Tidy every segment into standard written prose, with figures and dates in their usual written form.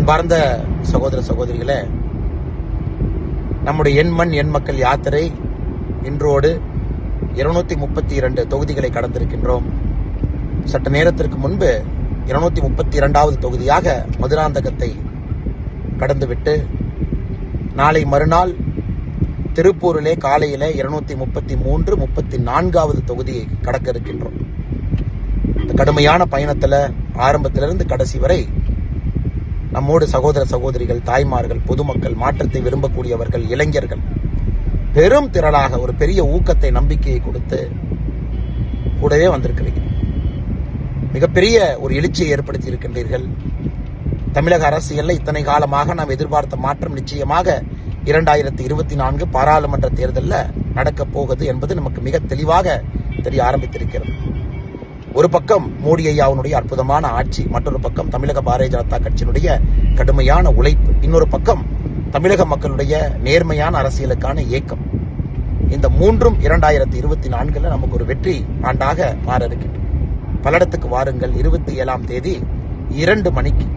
அன்பார்ந்த சகோதர சகோதரிகளே, நம்முடைய எண் மண் எண் மக்கள் யாத்திரை இன்றோடு 232 தொகுதிகளை கடந்திருக்கின்றோம். சற்று நேரத்திற்கு முன்பு 232வது தொகுதியாக மதுராந்தகத்தை கடந்துவிட்டு நாளை மறுநாள் திருப்பூரிலே காலையிலே 233, 34வது தொகுதியை கடக்க இருக்கின்றோம். இந்த கடுமையான பயணத்தில் ஆரம்பத்திலிருந்து கடைசி வரை நம்மோடு சகோதர சகோதரிகள், தாய்மார்கள், பொதுமக்கள், மாற்றத்தை விரும்பக்கூடியவர்கள், இளைஞர்கள் பெரும் திரளாக ஒரு பெரிய ஊக்கத்தை, நம்பிக்கையை கொடுத்து கூடவே வந்திருக்கிறீர்கள். மிகப்பெரிய ஒரு எழுச்சியை ஏற்படுத்தி இருக்கின்றீர்கள். தமிழக அரசியலில் இத்தனை காலமாக நாம் எதிர்பார்த்த மாற்றம் நிச்சயமாக 2024 பாராளுமன்ற தேர்தலில் நடக்கப் போகுது என்பது நமக்கு மிக தெளிவாக தெரிய ஆரம்பித்திருக்கிறது. ஒரு பக்கம் மோடி ஐயாவுடைய அற்புதமான ஆட்சி, மற்றொரு பக்கம் தமிழக பாரதிய ஜனதா கட்சியினுடைய கடுமையான உழைப்பு, இன்னொரு பக்கம் தமிழக மக்களுடைய நேர்மையான அரசியலுக்கான இயக்கம். இந்த மூன்றும் 2024 நமக்கு ஒரு வெற்றி ஆண்டாக மாற இருக்கின்றன. பல்லடத்துக்கு வாருங்கள். 27ஆம் தேதி 2 மணிக்கு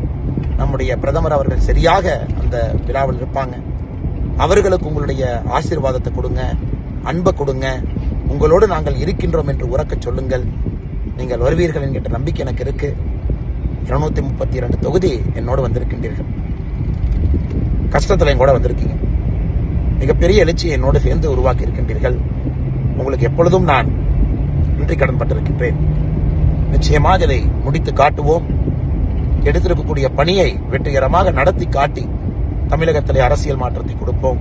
நம்முடைய பிரதமர் அவர்கள் சரியாக அந்த விழாவில் இருப்பாங்க. அவர்களுக்கு உங்களுடைய ஆசீர்வாதத்தை கொடுங்க, அன்பை கொடுங்க. உங்களோடு நாங்கள் இருக்கின்றோம் என்று உறக்க சொல்லுங்கள். நீங்கள் வருவீர்கள் என்கின்ற நம்பிக்கை எனக்கு இருக்கு. 232 தொகுதி என்னோடு வந்திருக்கின்றீர்கள். கஷ்டத்தில் என் கூட வந்திருக்கீங்க. மிகப்பெரிய எழுச்சியை என்னோடு சேர்ந்து உருவாக்கி இருக்கின்றீர்கள். உங்களுக்கு எப்பொழுதும் நான் நன்றி கடன் பட்டிருக்கின்றேன். நிச்சயமாக இதை முடித்து காட்டுவோம். எடுத்திருக்கக்கூடிய பணியை வெற்றிகரமாக நடத்தி காட்டி தமிழகத்திலே அரசியல் மாற்றத்தை கொடுப்போம்.